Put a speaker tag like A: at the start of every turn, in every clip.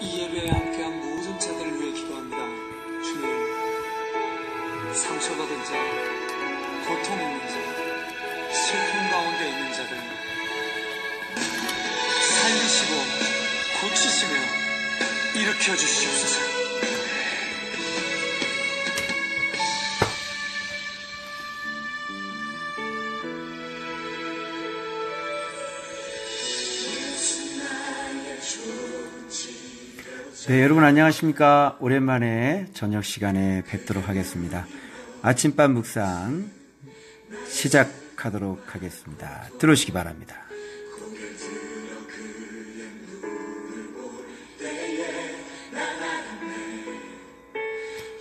A: 이 예배에 함께한 모든 자들을 위해 기도합니다. 주님, 상처받은 자, 고통 있는 자, 슬픔 가운데 있는 자들 살리시고 고치시며 일으켜 주시옵소서.
B: 네, 여러분 안녕하십니까? 오랜만에 저녁 시간에 뵙도록 하겠습니다. 아침밥 묵상 시작하도록 하겠습니다. 들어오시기 바랍니다.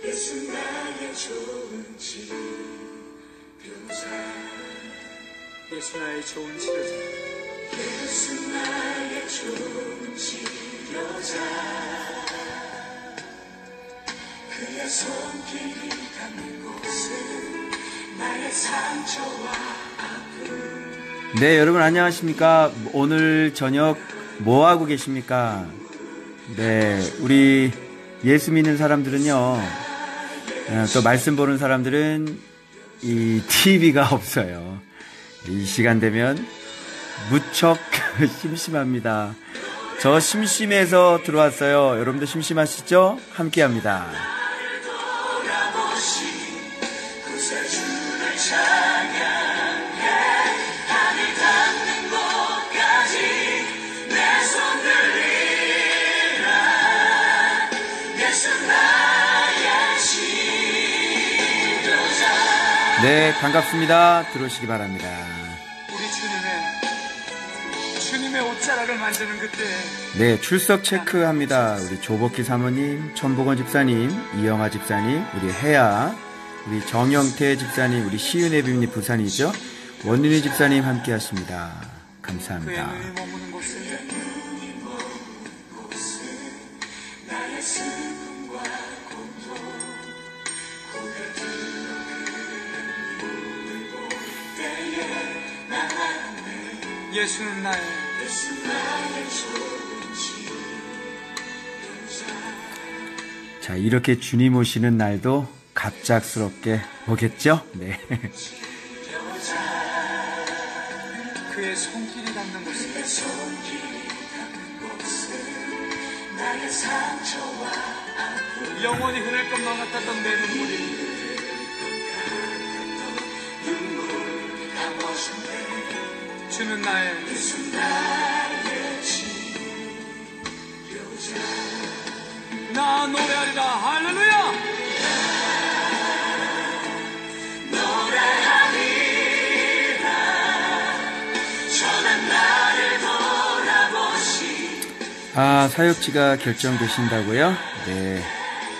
A: 예수 나의 좋은 치료자,
C: 예수 나의 좋은 치료자, 그의 손길이 닿는 곳은 나의 상처와 아픔.
B: 네, 여러분 안녕하십니까? 오늘 저녁 뭐 하고 계십니까? 네, 우리 예수 믿는 사람들은요, 또 말씀 보는 사람들은 이 TV가 없어요. 이 시간 되면 무척 심심합니다. 저 심심해서 들어왔어요. 여러분도 심심하시죠? 함께합니다. 네, 반갑습니다. 들어오시기 바랍니다.
A: 우리 주님의 옷자락을 만드는 그때
B: 네, 출석 체크합니다. 우리 조복희 사모님, 천복원 집사님, 이영아 집사님, 우리 혜야, 우리 정영태 집사님, 우리 시은혜 비님 부산이죠. 원윤희 집사님 함께 하십니다.
A: 그의
B: 감사합니다.
A: 눈이 머무는 곳에
C: 나의 슬픔과 고통, 고개 들어 그를 볼 때에 나네.
A: 예수는 나의
C: 예수 나의 좋은 치료자.
B: 자, 이렇게 주님 오시는 날도 갑작스럽게 오겠죠? 네.
A: 그의 손길이 닿는 곳에
C: 손길이 닿는 곳은 나의 상처와 아픔.
A: 영원히 흐를 것만 같았던 내 눈물이 주는 나의
C: 예수 나의 치료자.
A: 나 노래하리라. 할렐루야.
C: 노래하리라. 전한 나를 돌아보시.
B: 아, 사역지가 결정되신다고요? 네.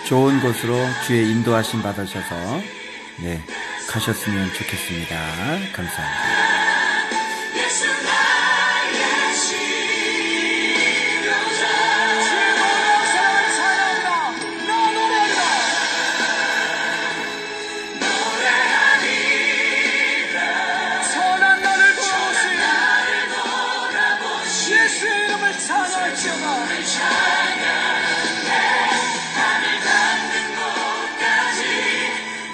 B: 좋은 곳으로 주의 인도하심 받으셔서, 네, 가셨으면 좋겠습니다. 감사합니다.
C: 예수 나의 치료자.
A: 주의 사랑을 찬양합니다. 나 노래하리라.
C: 노래하리라.
A: 선한 나를
C: 돌아보시.
A: 돌아보시 예수의 이름을 찬양할지어다.
C: 하늘 닿는 곳까지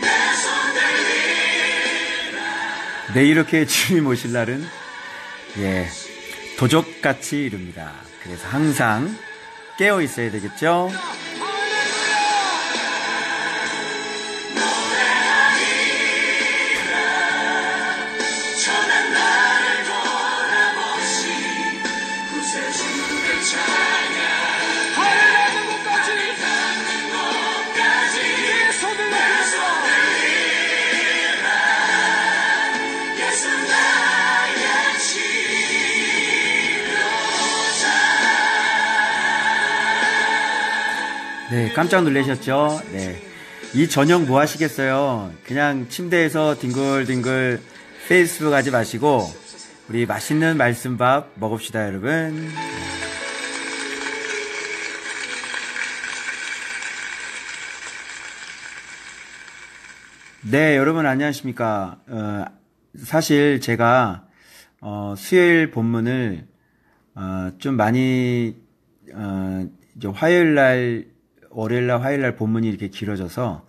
C: 내 손 들리라.
B: 네, 이렇게 주님 오실 날은, 예, 도적같이 이릅니다. 그래서 항상 깨어 있어야 되겠죠?
C: 전한 나를 돌아보시. 구세주를 찬양.
A: 하늘 닿는 곳까지
C: 닿는 곳까지
A: 내 손을
C: 내 손
A: 내밀어.
C: 들리라. 예수 나의 치료자.
B: 네, 깜짝 놀라셨죠? 네. 이 저녁 뭐 하시겠어요? 그냥 침대에서 뒹굴뒹굴 페이스북 하지 마시고, 우리 맛있는 말씀밥 먹읍시다, 여러분. 네, 여러분 안녕하십니까? 사실 제가 수요일 본문을 좀 많이 이제 화요일 날, 월요일 날, 화요일 날 본문이 이렇게 길어져서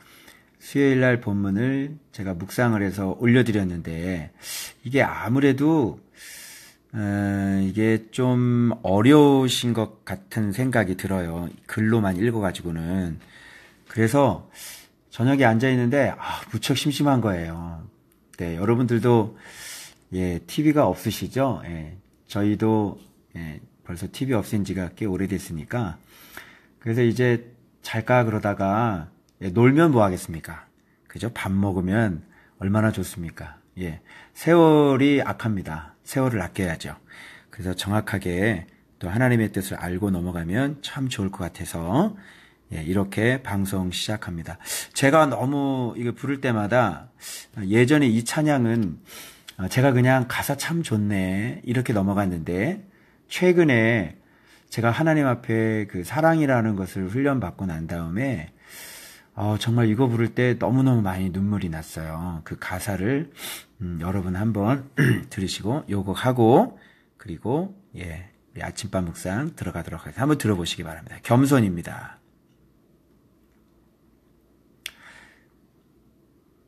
B: 수요일 날 본문을 제가 묵상을 해서 올려드렸는데, 이게 아무래도 이게 좀 어려우신 것 같은 생각이 들어요. 글로만 읽어가지고는. 그래서 저녁에 앉아있는데, 무척 심심한 거예요. 네, 여러분들도, 예, TV가 없으시죠? 예, 저희도, 예, 벌써 TV 없앤 지가 꽤 오래됐으니까. 그래서 이제 잘까 그러다가, 예, 놀면 뭐 하겠습니까? 그죠? 밥 먹으면 얼마나 좋습니까? 예, 세월이 악합니다. 세월을 아껴야죠. 그래서 정확하게 또 하나님의 뜻을 알고 넘어가면 참 좋을 것 같아서, 예, 이렇게 방송 시작합니다. 제가 너무 이거 부를 때마다 예전에 이 찬양은 제가 그냥 가사 참 좋네 이렇게 넘어갔는데, 최근에 제가 하나님 앞에 그 사랑이라는 것을 훈련받고 난 다음에 정말 이거 부를 때 너무너무 많이 눈물이 났어요. 그 가사를 여러분 한번 들으시고 요곡하고, 그리고 예, 우리 아침밥 묵상 들어가도록 하겠습니다. 한번 들어보시기 바랍니다. 겸손입니다.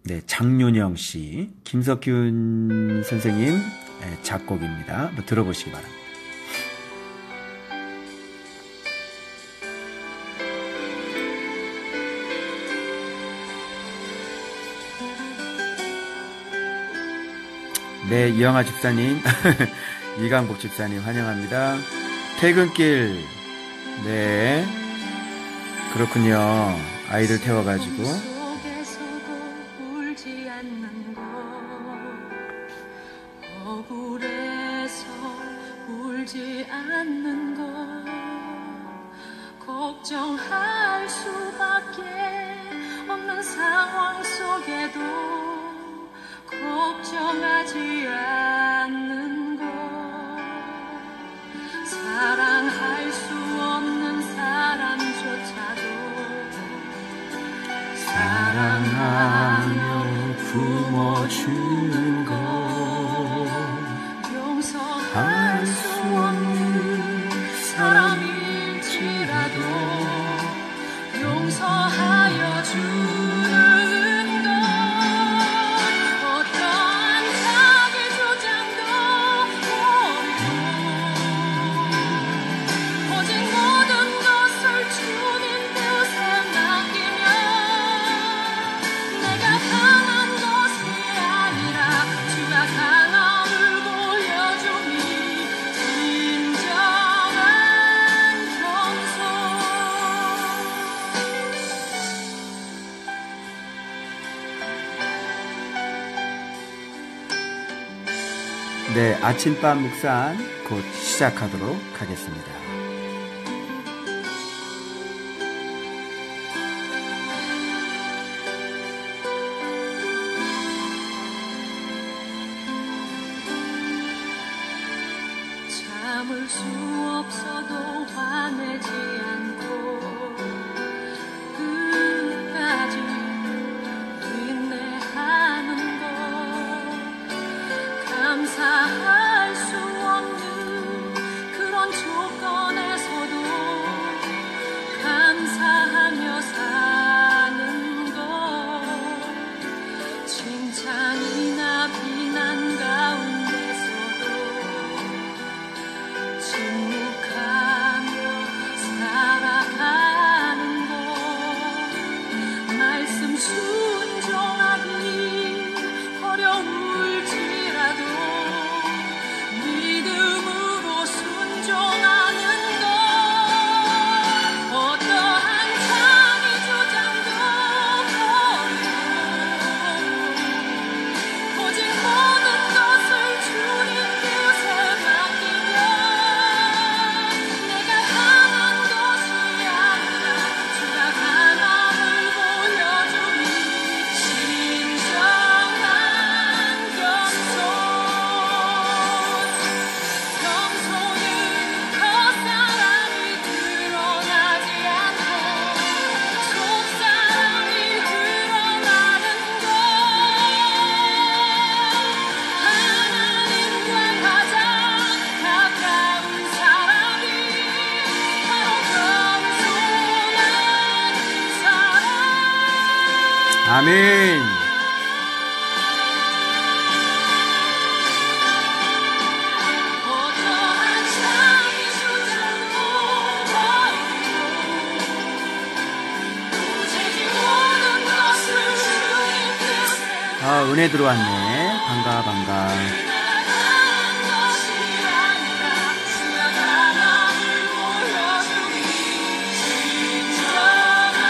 B: 네, 장윤영 씨, 김석균 선생님 작곡입니다. 한번 들어보시기 바랍니다. 네, 이영아 집사님, 이강복 집사님 환영합니다. 퇴근길, 네, 그렇군요. 아이들 태워가지고.
C: 억울해서 울지 않는 것, 걱정할 수밖에 없는 상황 속에도 걱정하지 않는 것, 사랑할 수 없는 사람조차도
B: 사랑하며 품어주는 것,
C: 용서할 수 없는 사람일지라도 용서하여 주는 것, 어떠한 자기 주장도 버리고 오직 모든 것을 주님 뜻에 맡기며 내가 강한 것이 아니라 주가 강함을 보여주니 진정한 겸손.
B: 네, 아침밥 묵상 곧 시작하도록 하겠습니다.
C: 참을 수 없어도 화내지 않고 끝까지 인내하는 것, 감사할 수 없는 그런 조건에서도 감사하며 사는 것, 칭찬이나 비난 가운데서도 침묵하며 살아가는 것, 말씀 순종하기 어려울지라도 믿음으로 순종하는 것, 어떠한 자기 주장도 버리고 오직 모든 것을 주님 뜻에 맡기며
B: 아멘.
C: 어떠한 삶이 주장도 도저히 모든 것을 주님 뜻에
B: 아, 은혜 들어왔네. 반가, 반가.
C: 나가는 것이 아니라 주가 나를 보여주니 진정한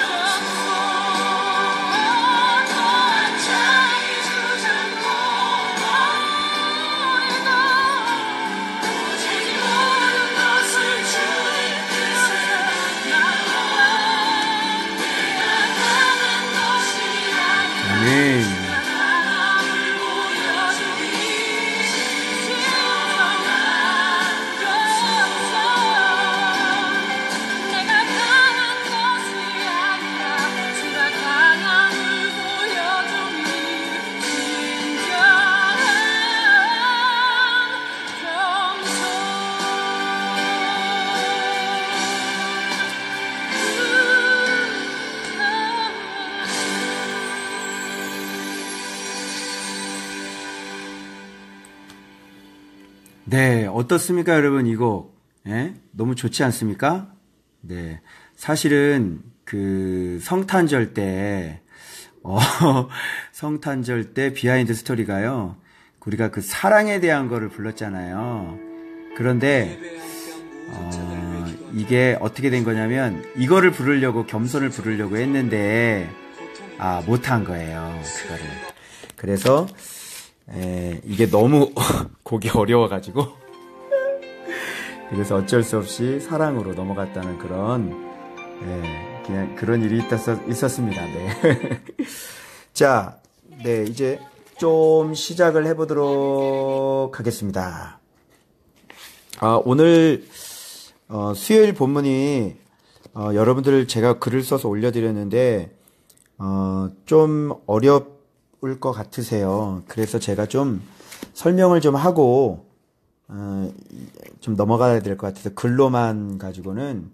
C: 영광. 어떠한 자의 주장도 버리고 도저히 모든 것을 주님 뜻에 나가는 것이 아니라
B: 아멘. 네, 어떻습니까, 여러분? 이 곡, 예? 너무 좋지 않습니까? 네, 사실은 그 성탄절 때, 성탄절 때 비하인드 스토리가요, 우리가 그 사랑에 대한 거를 불렀잖아요. 그런데 이게 어떻게 된 거냐면 이거를 부르려고 겸손을 부르려고 했는데 못한 거예요, 그거를. 그래서 이게 너무 곡이 어려워가지고 그래서 어쩔 수 없이 사랑으로 넘어갔다는 그런 그냥 그런 일이 있었습니다. 네. 자, 네, 이제 좀 시작을 해보도록 하겠습니다. 오늘 수요일 본문이 여러분들 제가 글을 써서 올려드렸는데 좀 어려울 것 같으세요. 그래서 제가 좀 설명을 좀 하고 좀 넘어가야 될 것 같아서 글로만 가지고는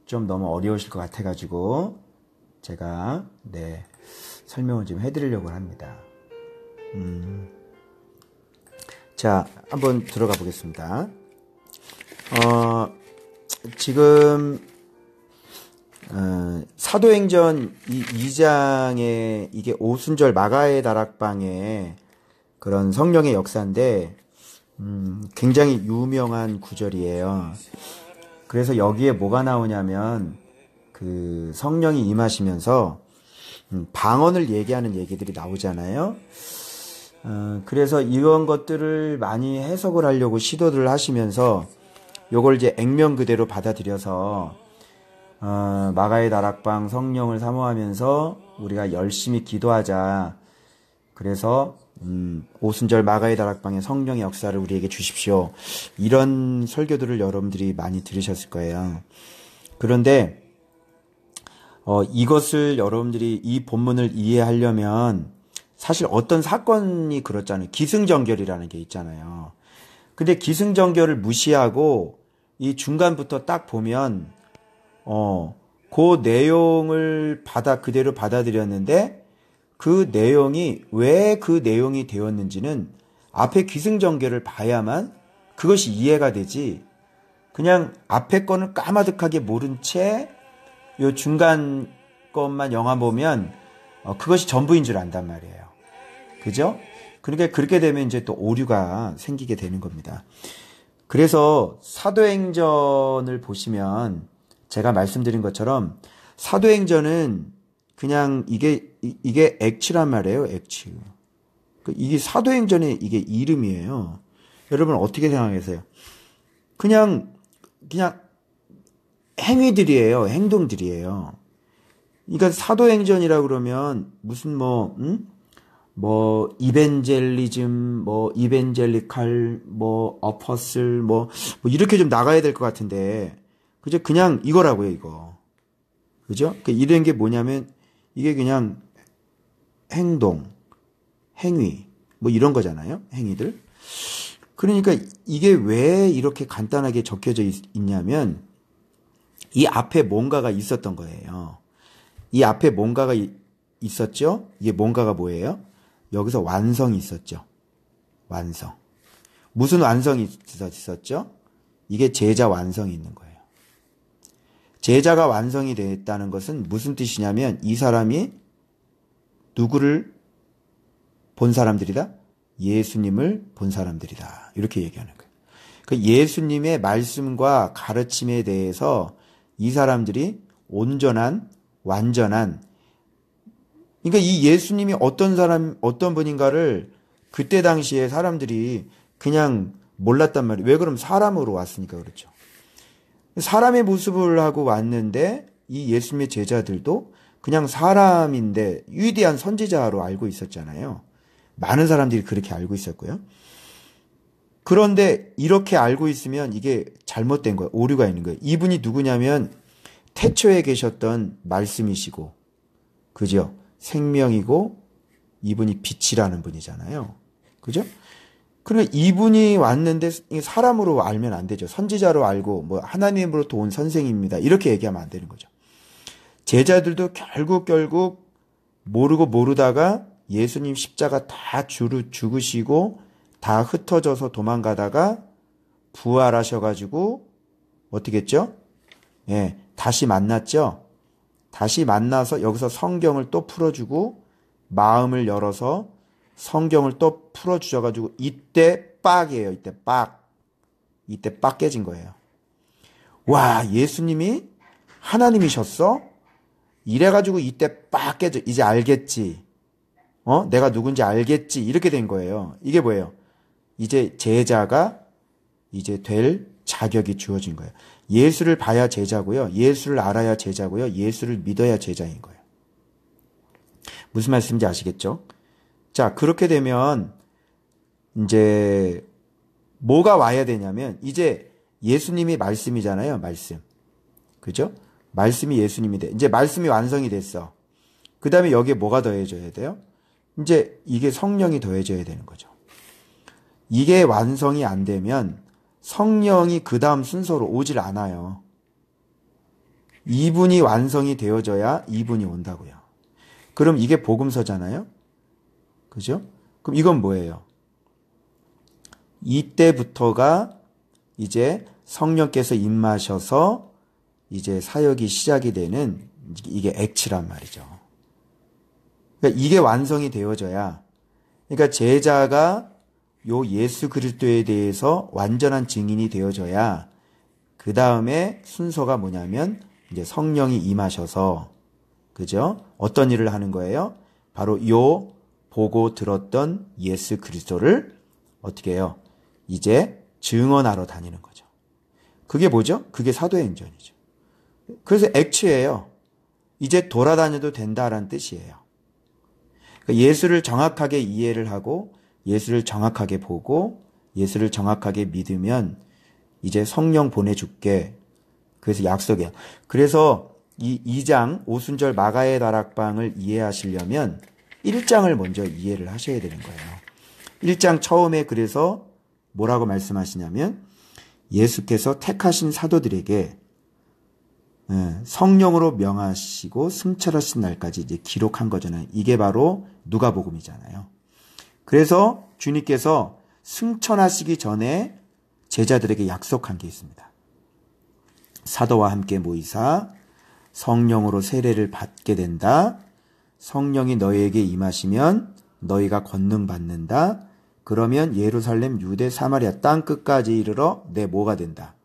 B: 좀 너무 어려우실 것 같아가지고 제가 설명을 좀 해드리려고 합니다. 자, 한번 들어가 보겠습니다. 지금 사도행전 2장에 이게 오순절 마가의 다락방의 그런 성령의 역사인데 굉장히 유명한 구절이에요. 그래서 여기에 뭐가 나오냐면 그 성령이 임하시면서 방언을 얘기하는 얘기들이 나오잖아요. 그래서 이런 것들을 많이 해석을 하려고 시도를 하시면서 요걸 이제 액면 그대로 받아들여서 마가의 다락방 성령을 사모하면서 우리가 열심히 기도하자. 그래서 오순절 마가의 다락방의 성령의 역사를 우리에게 주십시오. 이런 설교들을 여러분들이 많이 들으셨을 거예요. 그런데 이것을 여러분들이 이 본문을 이해하려면 사실 어떤 사건이 그렇잖아요. 기승전결이라는 게 있잖아요. 근데 기승전결을 무시하고 이 중간부터 딱 보면 그 내용을 그대로 받아들였는데 그 내용이 왜 그 내용이 되었는지는 앞에 기승전결을 봐야만 그것이 이해가 되지. 그냥 앞에 거는 까마득하게 모른 채 요 중간 것만 영화 보면 그것이 전부인 줄 안단 말이에요. 그죠? 그러니까 그렇게 되면 이제 또 오류가 생기게 되는 겁니다. 그래서 사도행전을 보시면 제가 말씀드린 것처럼 사도행전은 그냥 이게 액취란 말이에요. 액취. 이게 사도행전의 이게 이름이에요. 여러분 어떻게 생각하세요? 그냥 행위들이에요. 행동들이에요. 그러니까 사도행전이라고 그러면 무슨 이벤젤리즘, 이벤젤리칼, 어퍼슬, 이렇게 좀 나가야 될 것 같은데, 그죠? 그냥 이거라고요, 이거. 그죠? 이런 게 뭐냐면, 이게 그냥 행동, 행위, 이런 거잖아요? 행위들. 그러니까 이게 왜 이렇게 간단하게 적혀져 있냐면, 이 앞에 뭔가가 있었던 거예요. 이 앞에 뭔가가 있었죠? 이게 뭔가가 뭐예요? 여기서 완성이 있었죠. 완성. 무슨 완성이 있었죠? 이게 제자 완성이 있는 거예요. 제자가 완성이 됐다는 것은 무슨 뜻이냐면 이 사람이 누구를 본 사람들이다? 예수님을 본 사람들이다. 이렇게 얘기하는 거예요. 그 예수님의 말씀과 가르침에 대해서 이 사람들이 온전한, 완전한, 그러니까 이 예수님이 어떤 분인가를 그때 당시에 사람들이 그냥 몰랐단 말이에요. 왜 그럼 사람으로 왔으니까 그렇죠. 사람의 모습을 하고 왔는데 이 예수님의 제자들도 그냥 사람인데 위대한 선지자로 알고 있었잖아요. 많은 사람들이 그렇게 알고 있었고요. 그런데 이렇게 알고 있으면 이게 잘못된 거예요. 오류가 있는 거예요. 이분이 누구냐면 태초에 계셨던 말씀이시고, 그죠? 생명이고 이분이 빛이라는 분이잖아요. 그죠? 그러니까 이분이 왔는데 사람으로 알면 안 되죠. 선지자로 알고 뭐 하나님으로부터 온 선생입니다. 이렇게 얘기하면 안 되는 거죠. 제자들도 결국 모르고 모르다가 예수님 십자가 다 죽으시고 다 흩어져서 도망가다가 부활하셔가지고 어떻게 했죠? 예, 다시 만났죠. 다시 만나서 여기서 성경을 또 풀어주고 마음을 열어서 성경을 또 풀어주셔가지고 이때 빡이에요. 이때 빡 깨진 거예요. 와, 예수님이 하나님이셨어? 이래가지고 이때 빡 깨져. 이제 알겠지. 내가 누군지 알겠지. 이렇게 된 거예요. 이게 뭐예요? 이제 제자가 이제 될 자격이 주어진 거예요. 예수를 봐야 제자고요. 예수를 알아야 제자고요. 예수를 믿어야 제자인 거예요. 무슨 말씀인지 아시겠죠? 자, 그렇게 되면 이제 뭐가 와야 되냐면 이제 예수님이 말씀이잖아요. 말씀. 그죠? 말씀이 예수님이 돼. 이제 말씀이 완성이 됐어. 그 다음에 여기에 뭐가 더해져야 돼요? 이제 이게 성령이 더해져야 되는 거죠. 이게 완성이 안 되면 성령이 그 다음 순서로 오질 않아요. 이분이 완성이 되어져야 이분이 온다고요. 그럼 이게 복음서잖아요. 그죠? 그럼 이건 뭐예요? 이때부터가 이제 성령께서 임하셔서 이제 사역이 시작이 되는 이게 액치란 말이죠. 그러니까 이게 완성이 되어져야, 그러니까 제자가 요 예수 그리스도에 대해서 완전한 증인이 되어져야 그 다음에 순서가 뭐냐면 이제 성령이 임하셔서, 그죠? 어떤 일을 하는 거예요? 바로 요 보고 들었던 예수 그리스도를 어떻게 해요? 이제 증언하러 다니는 거죠. 그게 뭐죠? 그게 사도행전이죠. 그래서 액치예요. 이제 돌아다녀도 된다라는 뜻이에요. 그러니까 예수를 정확하게 이해를 하고 예수를 정확하게 보고 예수를 정확하게 믿으면 이제 성령 보내줄게. 그래서 약속이야. 그래서 이 2장 오순절 마가의 다락방을 이해하시려면 1장을 먼저 이해를 하셔야 되는 거예요. 1장 처음에 그래서 뭐라고 말씀하시냐면 예수께서 택하신 사도들에게 성령으로 명하시고 승천하신 날까지 이제 기록한 거잖아요. 이게 바로 누가복음이잖아요. 그래서 주님께서 승천하시기 전에 제자들에게 약속한 게 있습니다. 사도와 함께 모이사 성령으로 세례를 받게 된다. 성령이 너희에게 임하시면 너희가 권능 받는다. 그러면 예루살렘, 유대, 사마리아 땅 끝까지 이르러 내 뭐가 된다.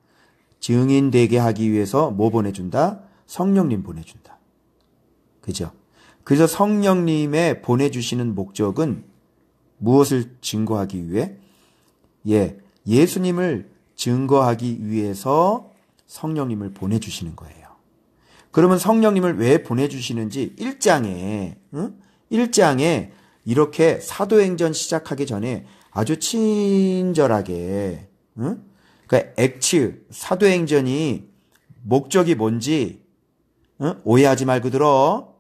B: 증인 되게 하기 위해서 뭐 보내준다? 성령님 보내준다. 그죠? 그래서 성령님의 보내주시는 목적은 무엇을 증거하기 위해? 예수님을 증거하기 위해서 성령님을 보내주시는 거예요. 그러면 성령님을 왜 보내주시는지 1장에 이렇게 사도행전 시작하기 전에 아주 친절하게, 그러니까 액츠, 사도행전이 목적이 뭔지 오해하지 말고 들어.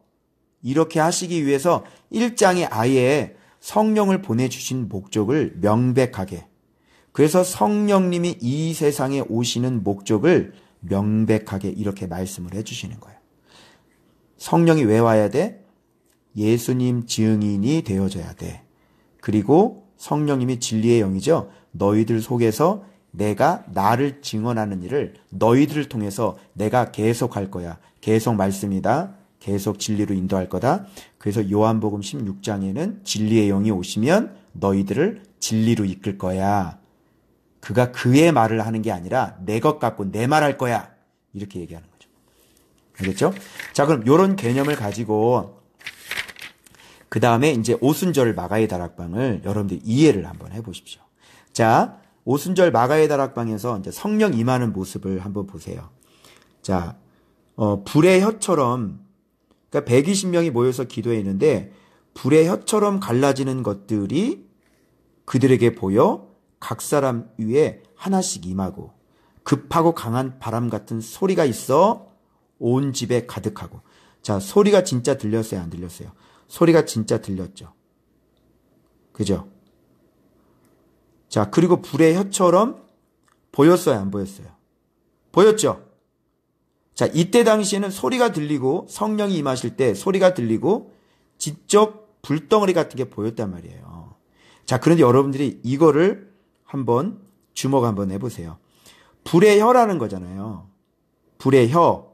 B: 이렇게 하시기 위해서 1장에 아예 성령을 보내주신 목적을 명백하게, 그래서 성령님이 이 세상에 오시는 목적을 명백하게 이렇게 말씀을 해주시는 거예요. 성령이 왜 와야 돼? 예수님 증인이 되어져야 돼. 그리고 성령님이 진리의 영이죠. 너희들 속에서 내가 나를 증언하는 일을 너희들을 통해서 내가 계속할 거야. 계속 말씀이다. 계속 진리로 인도할 거다. 그래서 요한복음 16장에는 진리의 영이 오시면 너희들을 진리로 이끌 거야. 그가 그의 말을 하는 게 아니라 내 것 갖고 내 말 할 거야. 이렇게 얘기하는 거죠. 알겠죠? 자, 그럼 이런 개념을 가지고 그 다음에 이제 오순절 마가의 다락방을 여러분들이 이해를 한번 해보십시오. 자, 오순절 마가의 다락방에서 이제 성령 임하는 모습을 한번 보세요. 자, 불의 혀처럼, 그러니까 120명이 모여서 기도했는데 불의 혀처럼 갈라지는 것들이 그들에게 보여 각 사람 위에 하나씩 임하고 급하고 강한 바람 같은 소리가 있어 온 집에 가득하고. 자, 소리가 진짜 들렸어요, 안 들렸어요? 소리가 진짜 들렸죠. 그죠? 자, 그리고 불의 혀처럼 보였어요, 안 보였어요? 보였죠? 자, 이때 당시에는 소리가 들리고 성령이 임하실 때 소리가 들리고 직접 불덩어리 같은 게 보였단 말이에요. 자, 그런데 여러분들이 이거를 한번 주목 한번 해보세요. 불의 혀라는 거잖아요. 불의 혀.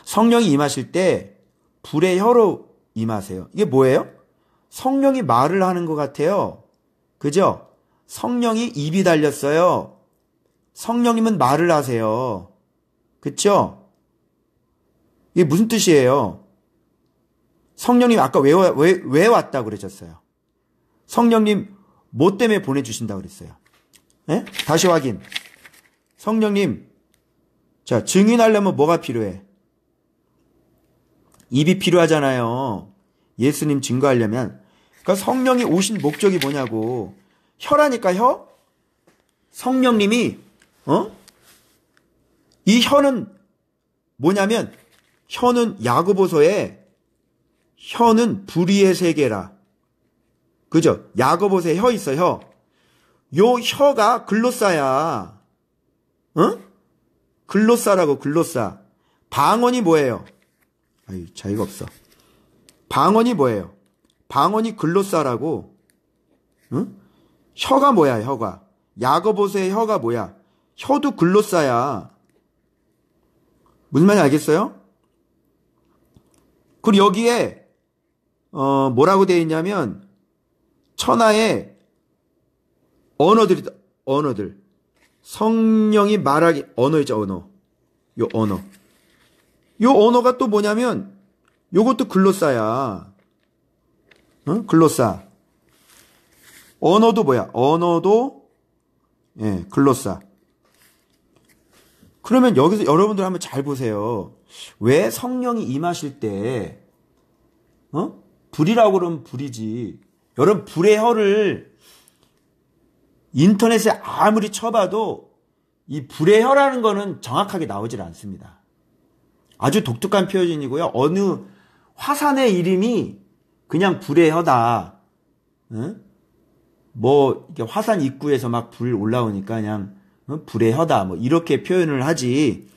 B: 성령이 임하실 때 불의 혀로 임하세요. 이게 뭐예요? 성령이 말을 하는 것 같아요. 그죠? 성령이 입이 달렸어요. 성령님은 말을 하세요. 그쵸? 이게 무슨 뜻이에요? 성령님 아까 왜 왔다고 그러셨어요? 성령님 뭐 때문에 보내주신다고 그랬어요? 네? 다시 확인. 성령님, 자, 증인하려면 뭐가 필요해? 입이 필요하잖아요. 예수님 증거하려면. 그러니까 성령이 오신 목적이 뭐냐고. 혀라니까, 혀? 성령님이, 이 혀는 뭐냐면, 혀는 야고보서에 혀는 불의의 세계라. 그죠? 야고보서에 혀 있어, 혀. 요 혀가 글로사야. 글로사라고, 글로사. 방언이 뭐예요? 아유, 자유가 없어. 방언이 뭐예요? 방언이 글로사라고. 혀가 뭐야, 혀가. 야고보서의 혀가 뭐야? 혀도 글로사야. 무슨 말인지 알겠어요? 그리고 여기에 뭐라고 되어 있냐면 천하의 언어들. 성령이 말하기, 언어 있죠, 언어. 요 언어. 요 언어가 또 뭐냐면 요것도 글로사야. 글로사. 언어도 뭐야? 언어도 글로사. 그러면 여기서 여러분들 한번 잘 보세요. 왜 성령이 임하실 때 불이라고 그러면 불이지. 여러분 불의 혀를 인터넷에 아무리 쳐봐도 이 불의 혀라는 거는 정확하게 나오질 않습니다. 아주 독특한 표현이고요. 어느 화산의 이름이 그냥 불의 혀다. 뭐 이렇게 화산 입구에서 막 불 올라오니까 그냥 불의 혀다. 뭐 이렇게 표현을 하지.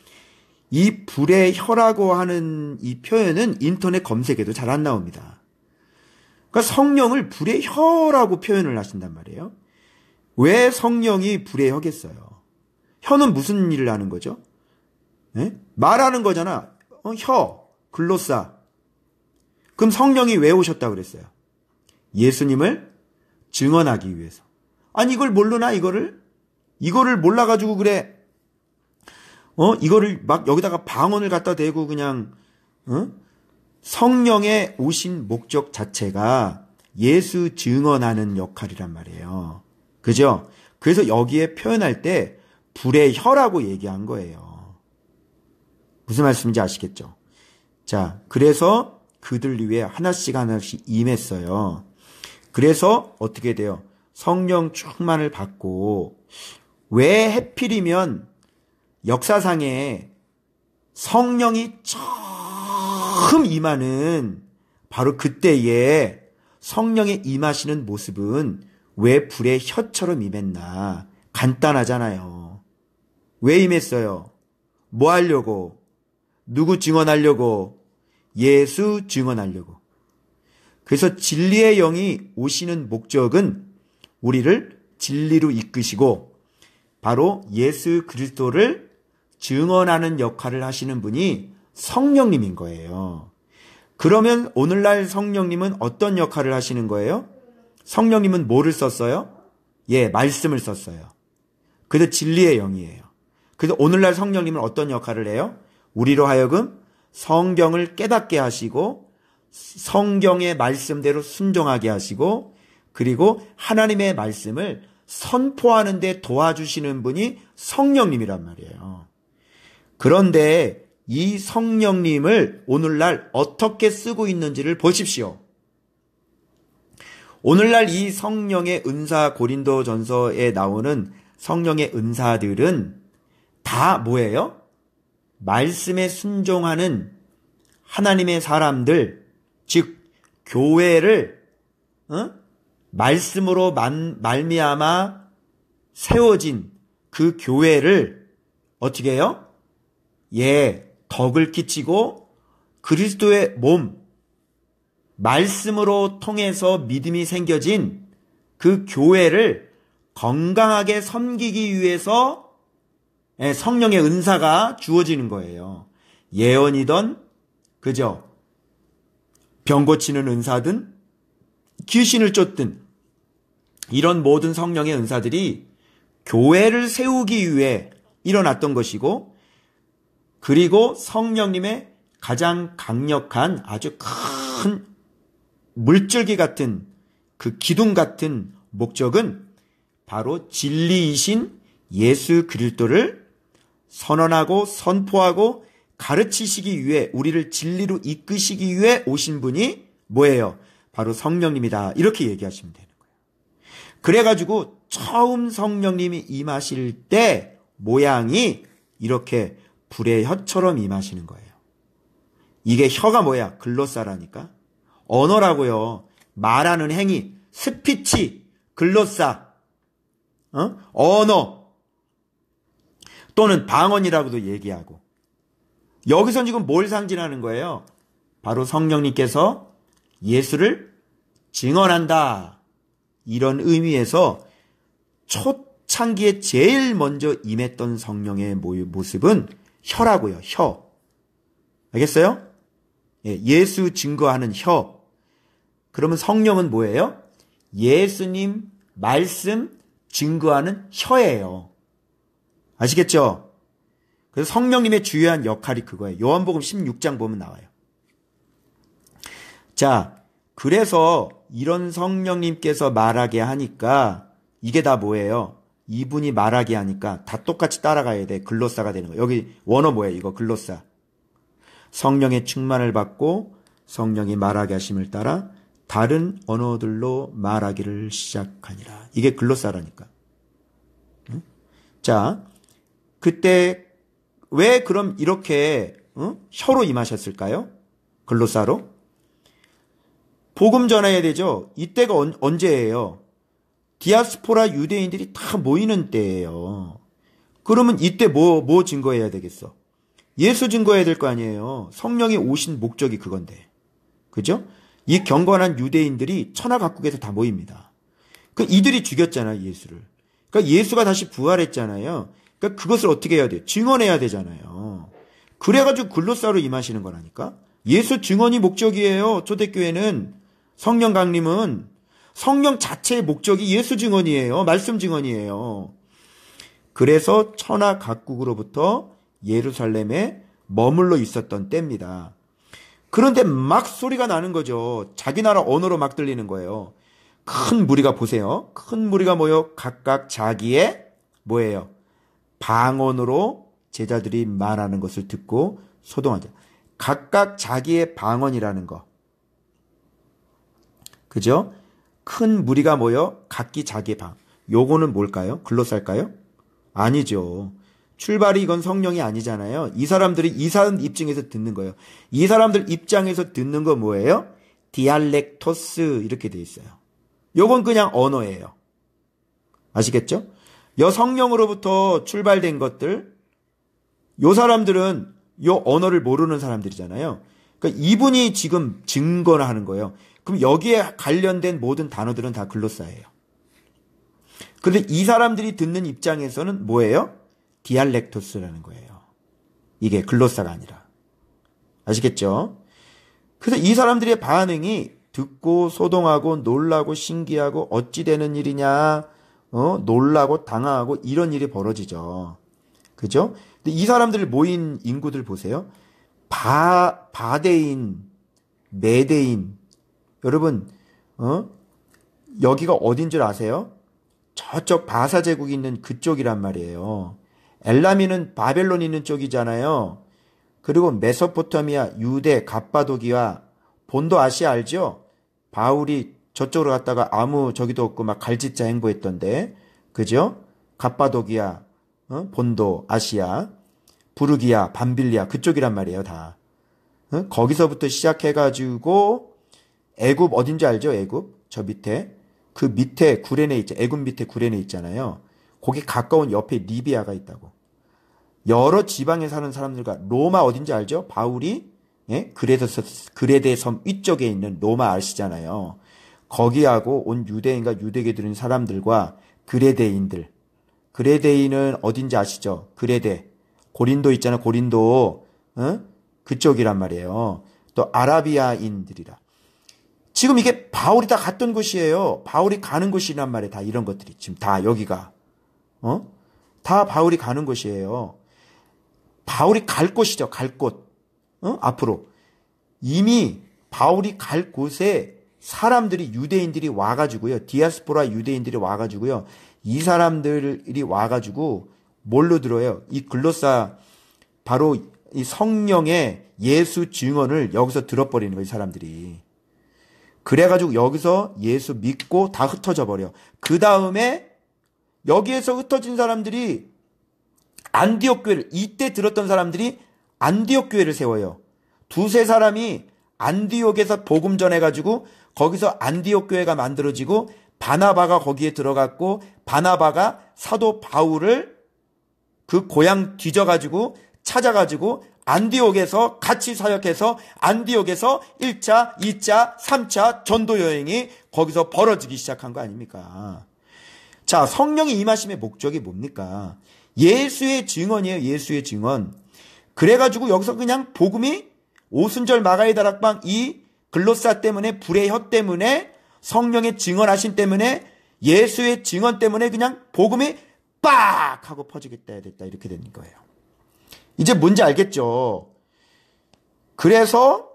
B: 이 불의 혀라고 하는 이 표현은 인터넷 검색에도 잘 안 나옵니다. 그러니까 성령을 불의 혀라고 표현을 하신단 말이에요. 왜 성령이 불의 혀겠어요? 혀는 무슨 일을 하는 거죠? 말하는 거잖아. 혀, 글로사. 그럼 성령이 왜 오셨다고 그랬어요? 예수님을 증언하기 위해서. 아니 이걸 모르나 이거를 몰라가지고 그래. 이거를 막 여기다가 방언을 갖다 대고 그냥 성령의 오신 목적 자체가 예수 증언하는 역할이란 말이에요. 그죠? 그래서 여기에 표현할 때 불의 혀라고 얘기한 거예요. 무슨 말씀인지 아시겠죠? 자, 그래서 그들 위해 하나씩 임했어요. 그래서 어떻게 돼요? 성령 충만을 받고 왜 해필이면 역사상에 성령이 처음 임하는 바로 그때에 성령의 임하시는 모습은 왜 불의 혀처럼 임했나? 간단하잖아요. 왜 임했어요? 뭐 하려고? 누구 증언하려고? 예수 증언하려고. 그래서 진리의 영이 오시는 목적은 우리를 진리로 이끄시고 바로 예수 그리스도를 증언하는 역할을 하시는 분이 성령님인 거예요. 그러면 오늘날 성령님은 어떤 역할을 하시는 거예요? 성령님은 뭐를 썼어요? 예, 말씀을 썼어요. 그래서 진리의 영이에요. 그래서 오늘날 성령님은 어떤 역할을 해요? 우리로 하여금 성경을 깨닫게 하시고 성경의 말씀대로 순종하게 하시고 그리고 하나님의 말씀을 선포하는 데 도와주시는 분이 성령님이란 말이에요. 그런데 이 성령님을 오늘날 어떻게 쓰고 있는지를 보십시오. 오늘날 이 성령의 은사 고린도전서에 나오는 성령의 은사들은 다 뭐예요? 말씀에 순종하는 하나님의 사람들, 즉 교회를 말씀으로 말미암아 세워진 그 교회를 어떻게 해요? 예, 덕을 끼치고 그리스도의 몸, 말씀으로 통해서 믿음이 생겨진 그 교회를 건강하게 섬기기 위해서 성령의 은사가 주어지는 거예요. 예언이든, 그죠? 병 고치는 은사든, 귀신을 쫓든, 이런 모든 성령의 은사들이 교회를 세우기 위해 일어났던 것이고, 그리고 성령님의 가장 강력한 아주 큰 물줄기 같은 그 기둥 같은 목적은 바로 진리이신 예수 그리스도를 선언하고 선포하고 가르치시기 위해 우리를 진리로 이끄시기 위해 오신 분이 뭐예요? 바로 성령님이다. 이렇게 얘기하시면 되는 거예요. 그래가지고 처음 성령님이 임하실 때 모양이 이렇게 불의 혀처럼 임하시는 거예요. 이게 혀가 뭐야? 글로사라니까. 언어라고요. 말하는 행위, 스피치, 글로사, 언어 또는 방언이라고도 얘기하고 여기서 지금 뭘 상징하는 거예요? 바로 성령님께서 예수를 증언한다. 이런 의미에서 초창기에 제일 먼저 임했던 성령의 모습은 혀라고요. 혀. 알겠어요? 예수 증거하는 혀. 그러면 성령은 뭐예요? 예수님 말씀 증거하는 혀예요. 아시겠죠? 그래서 성령님의 주요한 역할이 그거예요. 요한복음 16장 보면 나와요. 자, 그래서 이런 성령님께서 말하게 하니까 이게 다 뭐예요? 이분이 말하게 하니까 다 똑같이 따라가야 돼. 글로사가 되는 거예요. 여기 원어 뭐예요? 이거 글로사. 성령의 충만을 받고 성령이 말하게 하심을 따라 다른 언어들로 말하기를 시작하니라. 이게 글로사라니까. 자, 그때 왜 그럼 이렇게 혀로 임하셨을까요? 글로사로? 복음 전해야 되죠. 이때가 언제예요? 디아스포라 유대인들이 다 모이는 때예요. 그러면 이때 뭐 증거해야 되겠어? 예수 증거해야 될 거 아니에요. 성령이 오신 목적이 그건데. 그죠? 이 경건한 유대인들이 천하 각국에서 다 모입니다. 이들이 죽였잖아요, 예수를. 그러니까 예수가 다시 부활했잖아요. 그러니까 그것을 어떻게 해야 돼요? 증언해야 되잖아요. 그래가지고 글로사로 임하시는 거라니까. 예수 증언이 목적이에요. 초대교회는. 성령 강림은 성령 자체의 목적이 예수 증언이에요. 말씀 증언이에요. 그래서 천하 각국으로부터 예루살렘에 머물러 있었던 때입니다. 그런데 막 소리가 나는 거죠. 자기 나라 언어로 막 들리는 거예요. 큰 무리가 보세요. 큰 무리가 모여 각각 자기의 뭐예요? 방언으로 제자들이 말하는 것을 듣고 소동하죠. 각각 자기의 방언이라는 거. 그죠? 큰 무리가 모여 각기 자기의 방. 요거는 뭘까요? 글로살까요? 아니죠. 출발이 이건 성령이 아니잖아요. 이 사람들이 이 사람 입장에서 듣는 거예요. 이 사람들 입장에서 듣는 거 뭐예요? 디알렉토스 이렇게 돼 있어요. 요건 그냥 언어예요. 아시겠죠? 여 성령으로부터 출발된 것들, 요 사람들은 요 언어를 모르는 사람들이잖아요. 그러니까 이분이 지금 증거를 하는 거예요. 그럼 여기에 관련된 모든 단어들은 다 글로사예요. 그런데 이 사람들이 듣는 입장에서는 뭐예요? 디알렉토스라는 거예요. 이게 글로사가 아니라. 아시겠죠? 그래서 이 사람들의 반응이 듣고 소동하고 놀라고 신기하고 어찌 되는 일이냐, 놀라고 당황하고 이런 일이 벌어지죠. 그죠? 근데 이 사람들 모인 인구들 보세요. 바데인, 메데인. 여러분, 여기가 어딘 줄 아세요? 저쪽 바사 제국이 있는 그쪽이란 말이에요. 엘람이는 바벨론 있는 쪽이잖아요. 그리고 메소포타미아, 유대, 갑바도기와 본도 아시아 알죠? 바울이 저쪽으로 갔다가 아무 저기도 없고 막 갈짓자 행보했던데, 그죠? 갑바도기아, 본도, 아시아, 부르기아, 밤빌리아 그쪽이란 말이에요, 다. 거기서부터 시작해가지고 애굽 어딘지 알죠? 애굽 저 밑에 그 밑에 구레네 있죠. 애굽 밑에 구레네 있잖아요. 거기 가까운 옆에 리비아가 있다고. 여러 지방에 사는 사람들과 로마 어딘지 알죠? 바울이 그레데 섬 위쪽에 있는 로마 아시잖아요. 거기하고 온 유대인과 유대계들인 사람들과 그레데인들. 그레데인은 어딘지 아시죠? 그레데. 고린도 있잖아요. 고린도. 그쪽이란 말이에요. 또 아라비아인들이라. 지금 이게 바울이 다 갔던 곳이에요. 바울이 가는 곳이란 말이에요. 다 이런 것들이. 지금 다 여기가. 다 바울이 가는 곳이에요. 바울이 갈 곳이죠. 갈 곳. 앞으로. 이미 바울이 갈 곳에 사람들이 유대인들이 와가지고요. 디아스포라 유대인들이 와가지고요. 이 사람들이 와가지고 뭘로 들어요? 이 글로사 바로 이 성령의 예수 증언을 여기서 들어버리는 거예요. 이 사람들이. 그래가지고 여기서 예수 믿고 다 흩어져 버려. 그 다음에 여기에서 흩어진 사람들이 안디옥 교회를 이때 들었던 사람들이 안디옥 교회를 세워요. 두세 사람이 안디옥에서 복음 전해가지고 거기서 안디옥 교회가 만들어지고 바나바가 거기에 들어갔고 바나바가 사도 바울을 그 고향 뒤져가지고 찾아가지고 안디옥에서 같이 사역해서 안디옥에서 1차, 2차, 3차 전도 여행이 거기서 벌어지기 시작한 거 아닙니까? 자, 성령이 임하심의 목적이 뭡니까? 예수의 증언이에요. 예수의 증언. 그래가지고 여기서 그냥 복음이 오순절 마가의 다락방 이 글로사 때문에 불의 혀 때문에 성령의 증언하심 때문에 예수의 증언 때문에 그냥 복음이 빡 하고 퍼지겠다 해야 됐다 이렇게 되는 거예요. 이제 뭔지 알겠죠? 그래서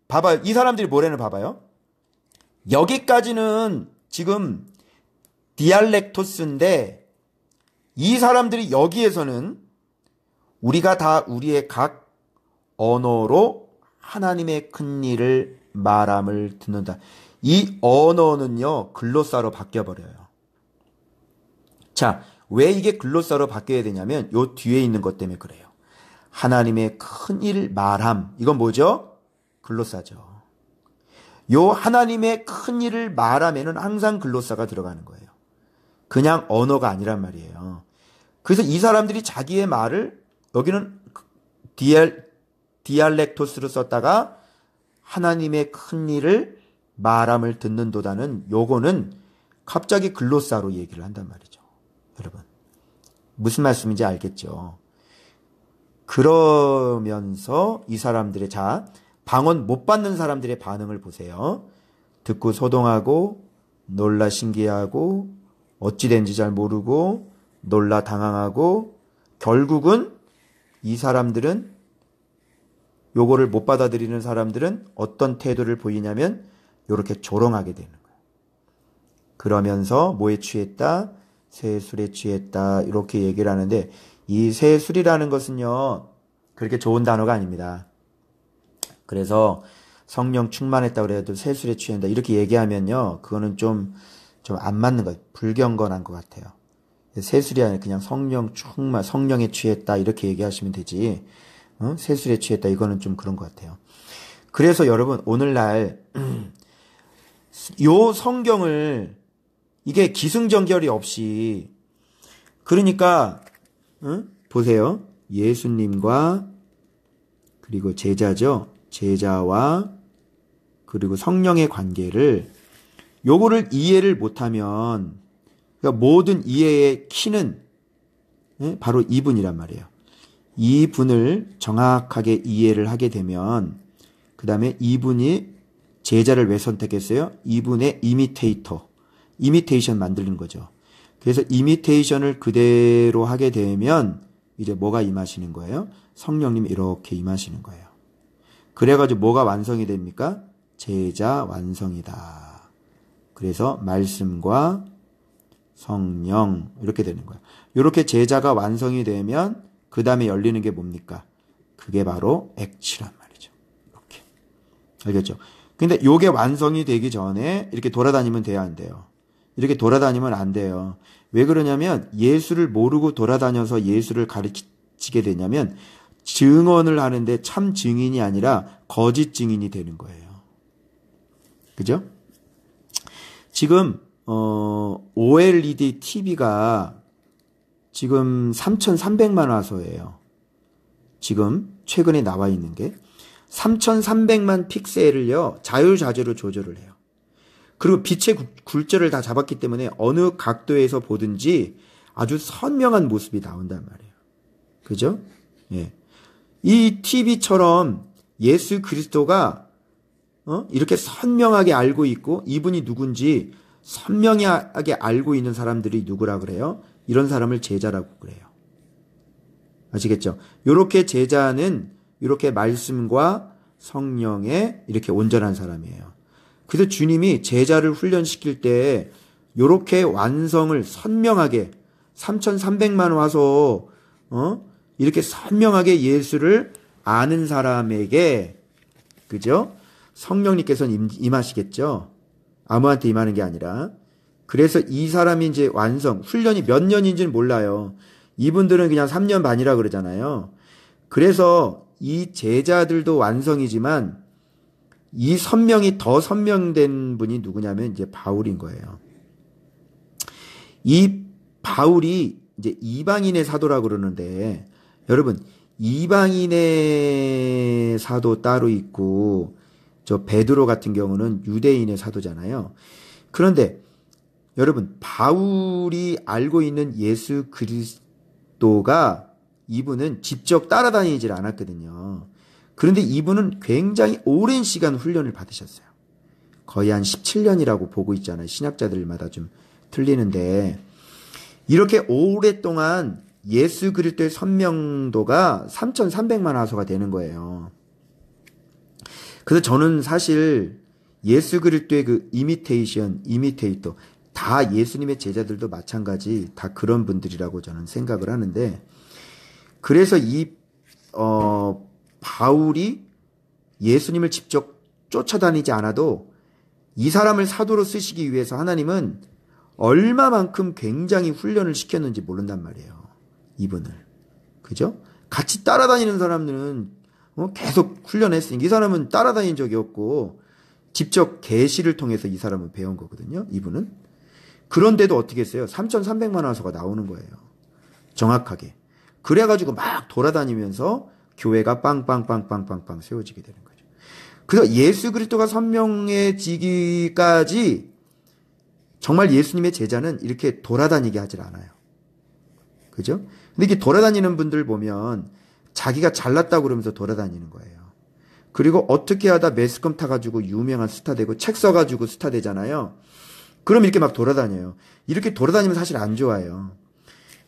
B: 봐봐요. 이 사람들이 뭐라는 봐봐요. 여기까지는 지금 디알렉토스인데 이 사람들이 여기에서는 우리가 다 우리의 각 언어로 하나님의 큰 일을 말함을 듣는다. 이 언어는요 글로사로 바뀌어버려요. 자, 왜 이게 글로사로 바뀌어야 되냐면 요 뒤에 있는 것 때문에 그래요. 하나님의 큰 일 말함. 이건 뭐죠? 글로사죠. 요 하나님의 큰 일을 말함에는 항상 글로사가 들어가는 거예요. 그냥 언어가 아니란 말이에요. 그래서 이 사람들이 자기의 말을 여기는 디알렉토스로 썼다가 하나님의 큰 일을 말함을 듣는도다는 요거는 갑자기 글로사로 얘기를 한단 말이죠. 여러분 무슨 말씀인지 알겠죠? 그러면서 이 사람들의 방언 못 받는 사람들의 반응을 보세요. 듣고 소동하고 놀라 신기하고 어찌 된지 잘 모르고 놀라 당황하고 결국은 이 사람들은 요거를 못 받아들이는 사람들은 어떤 태도를 보이냐면 요렇게 조롱하게 되는 거예요. 그러면서 뭐에 취했다? 새술에 취했다. 이렇게 얘기를 하는데 이 새술이라는 것은요 그렇게 좋은 단어가 아닙니다. 그래서 성령 충만했다 그래도 새술에 취한다 이렇게 얘기하면요 그거는 좀 안 맞는 거예요. 불경건한 것 같아요. 새술이 아니라 그냥 성령 충만, 성령에 취했다 이렇게 얘기하시면 되지. 새술에 취했다 이거는 좀 그런 것 같아요. 그래서 여러분 오늘날 요 성경을 이게 기승전결이 없이 그러니까 보세요. 예수님과 그리고 제자죠. 제자와 그리고 성령의 관계를 요거를 이해를 못하면 그러니까 모든 이해의 키는 바로 이분이란 말이에요. 이분을 정확하게 이해를 하게 되면 그 다음에 이분이 제자를 왜 선택했어요? 이분의 이미테이션 만드는 거죠. 그래서 이미테이션을 그대로 하게 되면 이제 뭐가 임하시는 거예요? 성령님이 이렇게 임하시는 거예요. 그래가지고 뭐가 완성이 됩니까? 제자 완성이다. 그래서 말씀과 성령 이렇게 되는 거예요. 이렇게 제자가 완성이 되면 그 다음에 열리는 게 뭡니까? 그게 바로 액치란 말이죠. 이렇게. 알겠죠? 근데 요게 완성이 되기 전에 이렇게 돌아다니면 돼야 안 돼요. 이렇게 돌아다니면 안 돼요. 왜 그러냐면 예수를 모르고 돌아다녀서 예수를 가르치게 되냐면 증언을 하는데 참 증인이 아니라 거짓 증인이 되는 거예요. 그죠? 지금 OLED TV가 지금 3,300만 화소예요. 지금 최근에 나와 있는 게 3,300만 픽셀을요 자유자재로 조절을 해요. 그리고 빛의 굴절을 다 잡았기 때문에 어느 각도에서 보든지 아주 선명한 모습이 나온단 말이에요. 그죠? 예. 이 TV처럼 예수 그리스도가 이렇게 선명하게 알고 있고 이분이 누군지 선명하게 알고 있는 사람들이 누구라 그래요? 이런 사람을 제자라고 그래요. 아시겠죠? 이렇게 제자는 이렇게 말씀과 성령에 이렇게 온전한 사람이에요. 그래서 주님이 제자를 훈련시킬 때 이렇게 완성을 선명하게 3,300만 와서 이렇게 선명하게 예수를 아는 사람에게 그죠? 성령님께서는 임하시겠죠? 아무한테 임하는 게 아니라. 그래서 이 사람이 이제 완성, 훈련이 몇 년인지는 몰라요. 이분들은 그냥 3년 반이라 그러잖아요. 그래서 이 제자들도 완성이지만 이 선명이 더 선명된 분이 누구냐면 이제 바울인 거예요. 이 바울이 이제 이방인의 사도라고 그러는데 여러분 이방인의 사도 따로 있고 저 베드로 같은 경우는 유대인의 사도잖아요. 그런데 여러분 바울이 알고 있는 예수 그리스도가 이분은 직접 따라다니질 않았거든요. 그런데 이분은 굉장히 오랜 시간 훈련을 받으셨어요. 거의 한 17년이라고 보고 있잖아요. 신학자들마다 좀 틀리는데 이렇게 오랫동안 예수 그리스도의 선명도가 3,300만 화소가 되는 거예요. 그래서 저는 사실 예수 그리스도의 그 이미테이터 다 예수님의 제자들도 마찬가지 다 그런 분들이라고 저는 생각을 하는데 그래서 이 바울이 예수님을 직접 쫓아다니지 않아도 이 사람을 사도로 쓰시기 위해서 하나님은 얼마만큼 굉장히 훈련을 시켰는지 모른단 말이에요. 이분을. 그죠? 같이 따라다니는 사람들은 계속 훈련했으니까 이 사람은 따라다닌 적이 없고 직접 계시를 통해서 이 사람은 배운 거거든요. 이분은. 그런데도 어떻게 했어요? 3,300만 화소가 나오는 거예요. 정확하게. 그래가지고 막 돌아다니면서 교회가 빵빵빵빵빵빵 세워지게 되는 거죠. 그래서 예수 그리스도가 선명해지기까지 정말 예수님의 제자는 이렇게 돌아다니게 하질 않아요. 그죠? 근데 이렇게 돌아다니는 분들 보면 자기가 잘났다고 그러면서 돌아다니는 거예요. 그리고 어떻게 하다 매스컴 타가지고 유명한 스타 되고 책 써가지고 스타 되잖아요. 그럼 이렇게 막 돌아다녀요. 이렇게 돌아다니면 사실 안 좋아요.